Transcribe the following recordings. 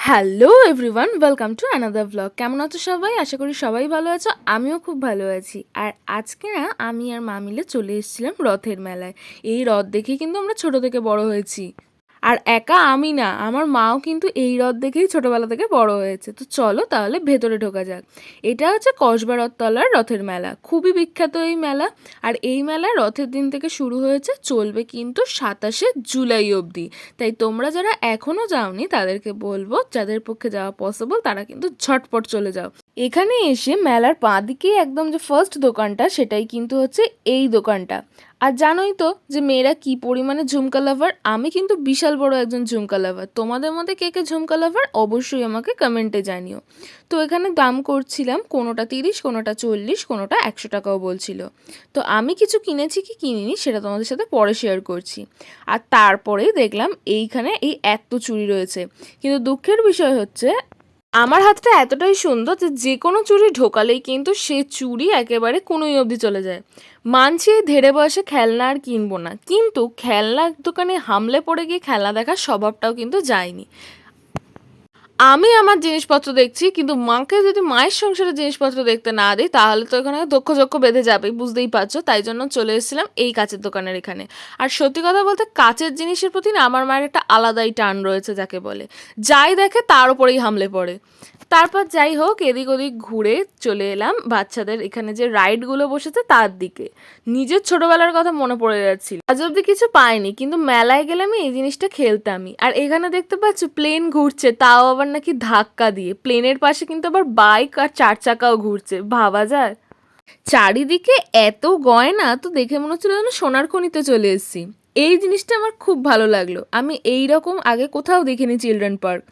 Hello everyone, welcome to another blog. কেমন আছো সবাই? আশা করি সবাই ভালো আছো। আমিও খুব ভালো আছি। আর আজকে না আমি আর মা মিলে চলে এসেছিলাম রথের মেলায়। এই রথ দেখেই কিন্তু আমরা ছোট থেকে বড় হয়েছি। আর একা আমি না, আমার মাও কিন্তু এই রথ দেখেই ছোটবেলা থেকে বড় হয়েছে। তো চলো তাহলে ভেতরে ঢোকা যাক। এটা হচ্ছে কসবা রথতলার রথের মেলা, খুবই বিখ্যাত এই মেলা। আর এই মেলা রথের দিন থেকে শুরু হয়েছে, চলবে কিন্তু 27শে জুলাই অবধি। তাই তোমরা যারা এখনও যাওনি তাদেরকে বলবো, যাদের পক্ষে যাওয়া পসিবল তারা কিন্তু ঝটপট চলে যাও। এখানে এসে মেলার বাঁ দিকে একদম যে ফার্স্ট দোকানটা, সেটাই কিন্তু হচ্ছে এই দোকানটা। আর জানোই তো যে মেয়েরা কি পরিমাণে ঝুমকা লাভার। আমি কিন্তু বিশাল বড় একজন ঝুমকা লাভার। তোমাদের মধ্যে কে কে ঝুমকা লাভার অবশ্যই আমাকে কমেন্টে জানিও। তো এখানে দাম করছিলাম, কোনোটা 30, কোনোটা 40, কোনোটা 100 টাকাও বলছিল। তো আমি কিছু কিনেছি কি কিনিনি সেটা তোমাদের সাথে পরে শেয়ার করছি। আর তারপরেই দেখলাম এইখানে এই এত চুড়ি রয়েছে। কিন্তু দুঃখের বিষয় হচ্ছে আমার হাতটা এতটাই সুন্দর যে যে কোনো চুড়ি ঢোকালেই কিন্তু সে চুড়ি একেবারে কোনোই অবধি চলে যায়। মানছি এই ধেড়ে বয়সে খেলনা আর কিনবো না, কিন্তু খেলনার দোকানে হামলে পড়ে গিয়ে খেলনা দেখার স্বভাবটাও কিন্তু যায়নি। আমি আমার জিনিসপত্র দেখছি, কিন্তু মাকে যদি মায়ের সংসারে জিনিসপত্র দেখতে না দিই তাহলে তো এখানে দক্ষ বেঁধে যাবে, বুঝতেই পারছো। তাই জন্য চলে এসেছিলাম এই কাচের দোকানের এখানে। আর সত্যি কথা বলতে কাচের জিনিসের প্রতি না আমার মায়ের একটা আলাদাই টান রয়েছে, যাকে বলে যাই দেখে তার উপরেই হামলে পড়ে। তারপর যাই হোক, এদিক ওদিক ঘুরে চলে এলাম বাচ্চাদের এখানে যে রাইডগুলো বসেছে তার দিকে। নিজের ছোটবেলার কথা মনে পড়ে যাচ্ছিল। আজ অব্দি কিছু পাইনি, কিন্তু মেলায় গেলে আমি এই জিনিসটা খেলতামই। আর এখানে দেখতে পাচ্ছ প্লেন ঘুরছে, তাও আবার নাকি ধাক্কা দিয়ে। প্লেনের পাশে কিন্তু আবার বাইক আর 4 চাকাও ঘুরছে, ভাবা যায়। চারিদিকে এত গয়না, তো দেখে মনে হচ্ছিল যেন সোনার খনিতে চলে এসেছি। এই জিনিসটা আমার খুব ভালো লাগলো। আমি এই রকম আগে কোথাও দেখিনি চিলড্রেন পার্ক।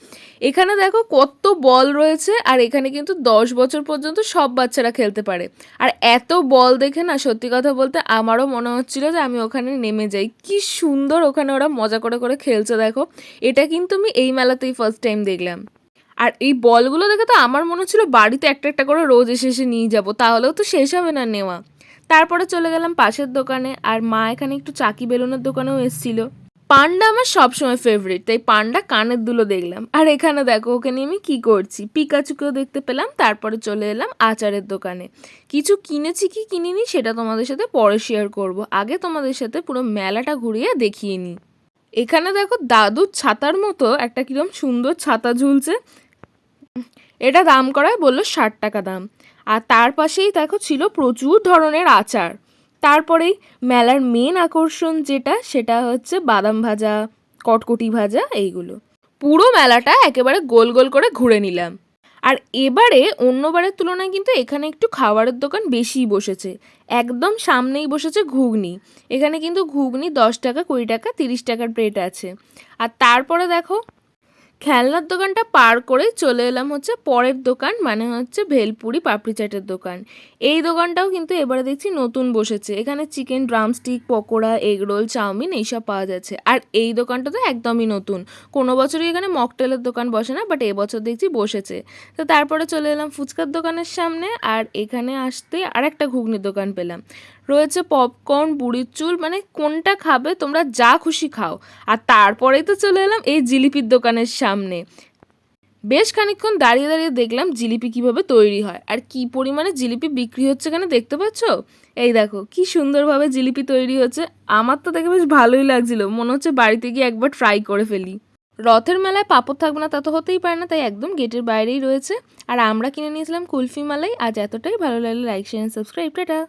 এখানে দেখো কত বল রয়েছে, আর এখানে কিন্তু 10 বছর পর্যন্ত সব বাচ্চারা খেলতে পারে। আর এত বল দেখে না সত্যি কথা বলতে আমারও মনে হচ্ছিল যে আমি ওখানে নেমে যাই। কি সুন্দর ওখানে ওরা মজা করে করে খেলছে দেখো। এটা কিন্তু আমি এই মেলাতেই ফার্স্ট টাইম দেখলাম। আর এই বলগুলো দেখে তো আমার মনে হচ্ছিল বাড়িতে একটা একটা করে রোজ এসে এসে নিয়ে যাবো, তাহলেও তো শেষ হবে না নেওয়া। তারপরে চলে গেলাম পাশের দোকানে, আর মা এখানে একটু চাকি বেলুনের দোকানেও এসেছিল। পান্ডা আমার সবসময় ফেভারিট, তাই পান্ডা কানের দুলো দেখলাম। আর এখানে দেখো ওকে নিয়ে আমি কী করছি, পিকাচুকেও দেখতে পেলাম। তারপরে চলে এলাম আচারের দোকানে। কিছু কিনেছি কি কিনিনি সেটা তোমাদের সাথে পরে শেয়ার করব, আগে তোমাদের সাথে পুরো মেলাটা ঘুরিয়ে দেখিয়ে নিই। এখানে দেখো দাদুর ছাতার মতো একটা কিরম সুন্দর ছাতা ঝুলছে। এটা দাম করায় বললো 60 টাকা দাম। আর তার পাশেই দেখো ছিল প্রচুর ধরনের আচার। তারপরেই মেলার মেন আকর্ষণ যেটা, সেটা হচ্ছে বাদাম ভাজা, কটকটি ভাজা, এইগুলো। পুরো মেলাটা একেবারে গোল গোল করে ঘুরে নিলাম। আর এবারে অন্যবারের তুলনায় কিন্তু এখানে একটু খাবারের দোকান বেশিই বসেছে। একদম সামনেই বসেছে ঘুগনি। এখানে কিন্তু ঘুগনি 10 টাকা, 20 টাকা, 30 টাকার প্লেট আছে। আর তারপরে দেখো খেলনার দোকানটা পার করে চলে এলাম হচ্ছে পরের দোকান, মানে হচ্ছে ভেলপুরি পাপড়ি চাটের দোকান। এই দোকানটাও কিন্তু এবারে দেখছি নতুন বসেছে। এখানে chicken drumstick, pakora, egg roll, chow mein এইসব পাওয়া যাচ্ছে। আর এই দোকানটা তো একদমই নতুন, কোনো বছরই এখানে মকটেলের দোকান বসে না, বাট এবছর দেখছি বসেছে। তো তারপরে চলে এলাম ফুচকার দোকানের সামনে, আর এখানে আসতে আর একটা ঘুগনির দোকান পেলাম। রয়েছে পপকর্ন, বুড়ির চুল, মানে কোনটা খাবে তোমরা যা খুশি খাও। আর তারপরেই তো চলে এলাম এই জিলিপির দোকানের সামনে। বেশ খানিকক্ষণ দাঁড়িয়ে দাঁড়িয়ে দেখলাম জিলিপি কিভাবে তৈরি হয়, আর কি পরিমাণে জিলিপি বিক্রি হচ্ছে এখানে, দেখতে পাচ্ছ? এই দেখো কি সুন্দরভাবে জিলিপি তৈরি হচ্ছে। আমার তো দেখে বেশ ভালোই লাগছিল, মনে হচ্ছে বাড়িতে গিয়ে একবার ট্রাই করে ফেলি। রথের মেলায় পাপড় থাকবে না তা তো হতেই পারে না, তাই একদম গেটের বাইরেই রয়েছে। আর আমরা কিনে নিয়েছিলাম কুলফি মালাই। আজ এতটাই, ভালো লাগলে লাইক, শেয়ার, সাবস্ক্রাইব, টাটা।